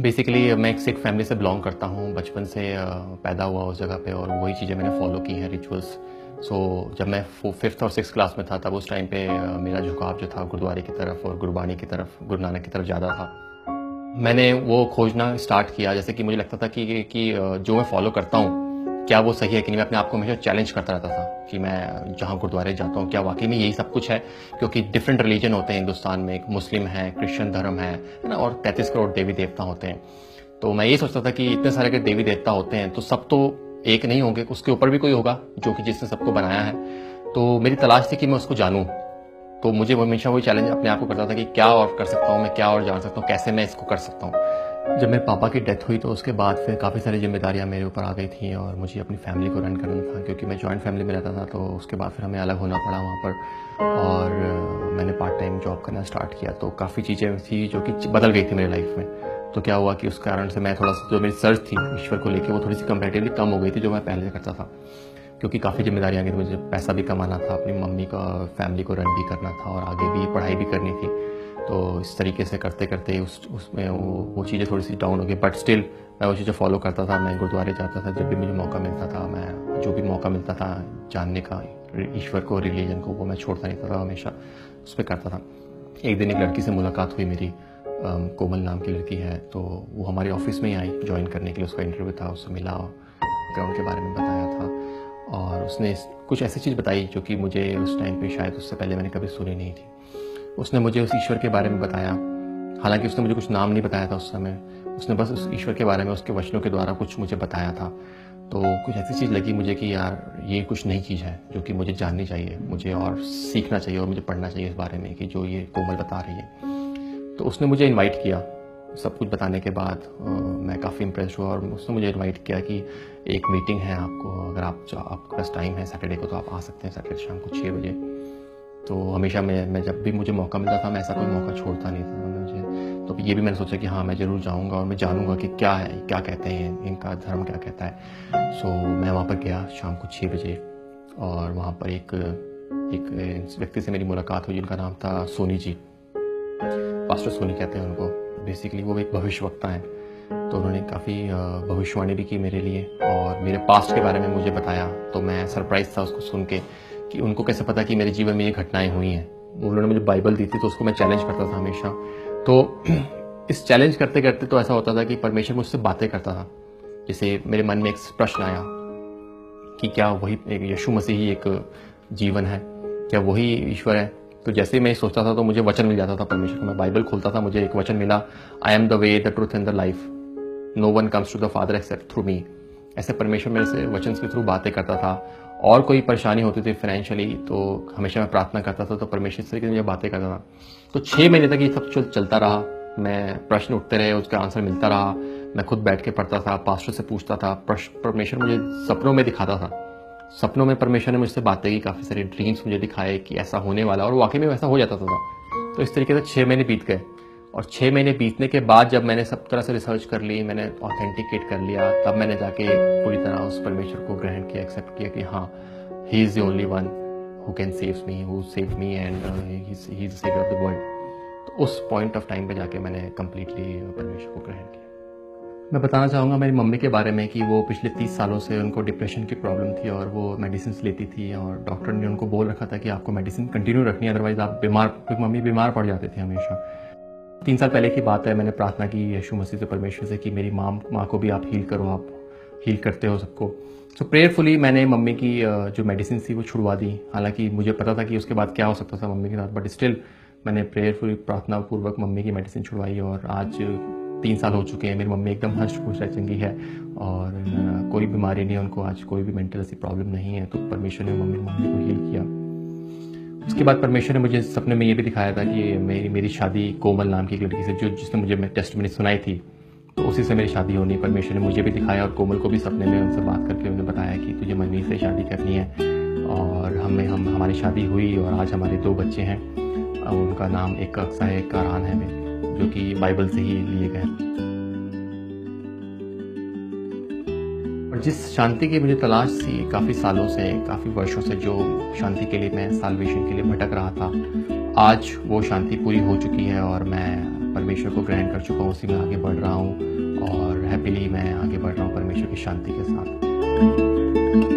Basically मैं एक Sikh family से बिलोंग करता हूँ। बचपन से पैदा हुआ उस जगह पे और वही चीज़ें मैंने फॉलो की हैं, रिचुअल्स। जब मैं फिफ्थ और सिक्स क्लास में था तब उस टाइम पे मेरा झुकाव जो था गुरुद्वारे की तरफ और गुरबानी की तरफ, गुरु नानक की तरफ ज़्यादा था। मैंने वो खोजना स्टार्ट किया, जैसे कि मुझे लगता था कि जो मैं फॉलो करता हूँ क्या वो सही है कि नहीं। मैं अपने आप को हमेशा चैलेंज करता रहता था कि मैं जहाँ गुरुद्वारे जाता हूँ क्या वाकई में यही सब कुछ है, क्योंकि डिफरेंट रिलीजन होते हैं हिंदुस्तान में। एक मुस्लिम है, क्रिश्चियन धर्म है ना, और 33 करोड़ देवी देवता होते हैं। तो मैं ये सोचता था कि इतने सारे अगर देवी देवता होते हैं तो सब तो एक नहीं होंगे, उसके ऊपर भी कोई होगा जो कि जिसने सबको बनाया है। तो मेरी तलाश थी कि मैं उसको जानूं। तो मुझे हमेशा वही चैलेंज अपने आप को करता था कि क्या और कर सकता हूँ मैं, क्या और जान सकता हूँ, कैसे मैं इसको कर सकता हूँ। जब मेरे पापा की डेथ हुई तो उसके बाद फिर काफ़ी सारी जिम्मेदारियाँ मेरे ऊपर आ गई थी और मुझे अपनी फैमिली को रन करना था, क्योंकि मैं जॉइंट फैमिली में रहता था। तो उसके बाद फिर हमें अलग होना पड़ा वहाँ पर, और मैंने पार्ट टाइम जॉब करना स्टार्ट किया। तो काफ़ी चीज़ें थी जो कि बदल गई थी मेरी लाइफ में। तो क्या हुआ कि उस कारण से मैं थोड़ा सा, जो मेरी सर्च थी ईश्वर को लेकर, वो थोड़ी सी कंपैरेटिवली कम हो गई थी जो मैं पहले करता था, क्योंकि काफ़ी जिम्मेदारियाँ आ गई थी। मुझे पैसा भी कमाना था, अपनी मम्मी का फैमिली को रन भी करना था और आगे भी पढ़ाई भी करनी थी। तो इस तरीके से करते करते उसमें वो चीज़ें थोड़ी सी डाउन हो गई, बट स्टिल मैं वो चीज़ें फॉलो करता था। मैं गुरुद्वारे जाता था जब भी मुझे मौका मिलता था। मैं जो भी मौका मिलता था जानने का ईश्वर को, रिलीजन को, वो मैं छोड़ता नहीं था, हमेशा उस पर करता था। एक दिन एक लड़की से मुलाकात हुई मेरी, कोमल नाम की लड़की है। तो वो हमारे ऑफिस में ही आई ज्वाइन करने के लिए। उसका इंटरव्यू था, उससे मिला, ग्राउंड के बारे में बताया था और उसने कुछ ऐसी चीज़ बताई जो कि मुझे उस टाइम पे शायद उससे पहले मैंने कभी सुनी नहीं थी। उसने मुझे उस ईश्वर के बारे में बताया, हालांकि उसने मुझे कुछ नाम नहीं बताया था उस समय। उसने बस उस ईश्वर के बारे में उसके वचनों के द्वारा कुछ मुझे बताया था। तो कुछ ऐसी चीज़ लगी मुझे कि यार ये कुछ नई चीज़ है जो कि मुझे जाननी चाहिए, मुझे और सीखना चाहिए और मुझे पढ़ना चाहिए इस बारे में कि जो ये कोमल बता रही है। तो उसने मुझे इनवाइट किया। सब कुछ बताने के बाद मैं काफ़ी इम्प्रेस हुआ और उसने मुझे इनवाइट किया कि एक मीटिंग है आपको, अगर आपके पास टाइम है सैटरडे को तो आप आ सकते हैं, सैटरडे शाम को 6 बजे। तो हमेशा मैं जब भी मुझे मौका मिलता था मैं ऐसा कोई मौका छोड़ता नहीं था मुझे। तो ये भी मैंने सोचा कि हाँ मैं ज़रूर जाऊँगा और मैं जानूँगा कि क्या है, क्या कहते हैं, इनका धर्म क्या कहता है। मैं वहाँ पर गया शाम को 6 बजे और वहाँ पर एक व्यक्ति से मेरी मुलाकात हुई जिनका नाम था सोनी जी, पास्टर सोनी कहते हैं उनको। बेसिकली वो एक भविष्यवक्ता हैं। तो उन्होंने काफ़ी भविष्यवाणी भी की मेरे लिए और मेरे पास्ट के बारे में मुझे बताया। तो मैं सरप्राइज था उसको सुन के कि उनको कैसे पता कि मेरे जीवन में ये घटनाएं हुई हैं। उन्होंने मुझे बाइबल दी थी तो उसको मैं चैलेंज करता था हमेशा। तो इस चैलेंज करते करते तो ऐसा होता था कि परमेश्वर मुझसे बातें करता था। जैसे मेरे मन में एक प्रश्न आया कि क्या वही यीशु मसीह ही एक जीवन है, क्या वही ईश्वर है। तो जैसे ही मैं सोचता था तो मुझे वचन मिल जाता था परमेश्वर को। मैं बाइबल खोलता था, मुझे एक वचन मिला, I am the way, the truth and the life, no one comes to the father except through me. ऐसे परमेश्वर मेरे से वचन के थ्रू बातें करता था। और कोई परेशानी होती थी फाइनेंशियली तो हमेशा मैं प्रार्थना करता था, तो परमेश्वर इस तरीके से मुझे बातें करता था। तो 6 महीने तक ये सब चलता रहा। मैं प्रश्न उठते रहे, उसका आंसर मिलता रहा। मैं खुद बैठ के पढ़ता था, पास्टर से पूछता था। परमेश्वर मुझे सपनों में दिखाता था। सपनों में परमेश्वर ने मुझसे बातें की, काफ़ी सारे ड्रीम्स मुझे दिखाए कि ऐसा होने वाला, और वाकई में वैसा हो जाता था। तो इस तरीके से 6 महीने बीत गए और 6 महीने बीतने के बाद जब मैंने सब तरह से रिसर्च कर ली, मैंने ऑथेंटिकेट कर लिया, तब मैंने जाके पूरी तरह उस परमेश्वर को ग्रहण किया, एक्सेप्ट किया कि हाँ, he is the only one who can save me, who save me and he is the saviour of the world. तो उस पॉइंट ऑफ टाइम पे जाके मैंने कम्प्लीटली परमेश्वर को ग्रहण किया। मैं बताना चाहूँगा मेरी मम्मी के बारे में कि वो पिछले 30 सालों से उनको डिप्रेशन की प्रॉब्लम थी और वो मेडिसिन लेती थी और डॉक्टर ने उनको बोल रखा था कि आपको मेडिसिन कंटिन्यू रखनी है, अदरवाइज आप मम्मी बीमार पड़ जाती थी हमेशा। 3 साल पहले की बात है, मैंने प्रार्थना की यीशु मसीह से, परमेश्वर से कि मेरी माँ को भी आप हील करो, आप हील करते हो सबको। सो प्रेयरफुली मैंने मम्मी की जो मेडिसिन थी वो छुड़वा दी। हालांकि मुझे पता था कि उसके बाद क्या हो सकता था मम्मी के साथ, बट स्टिल मैंने प्रेयरफुली प्रार्थना पूर्वक मम्मी की मेडिसिन छुड़वाई और आज 3 साल हो चुके हैं। मेरी मम्मी एकदम हष्ट पुष्ट चंगी है और कोई बीमारी नहीं है उनको, आज कोई भी मेंटल ऐसी प्रॉब्लम नहीं है। तो परमेश्वर ने मम्मी को हील किया। उसके बाद परमेश्वर ने मुझे सपने में ये भी दिखाया था कि मेरी शादी कोमल नाम की एक लड़की से, जिसने मुझे टेस्टमनी सुनाई थी, तो उसी से मेरी शादी होनी। परमेश्वर ने मुझे भी दिखाया और कोमल को भी सपने में उनसे बात करके उन्हें बताया कि तुझे मनमीत से शादी करनी है। और हमारी शादी हुई और आज हमारे 2 बच्चे हैं। उनका नाम एक अक्सा है, एक आरान है, जो कि बाइबल से ही लिए गए। और जिस शांति की मुझे तलाश थी काफ़ी सालों से, काफ़ी वर्षों से, जो शांति के लिए मैं साल्वेशन के लिए भटक रहा था, आज वो शांति पूरी हो चुकी है और मैं परमेश्वर को ग्रहण कर चुका हूँ, उसी में आगे बढ़ रहा हूँ। की शांति के साथ।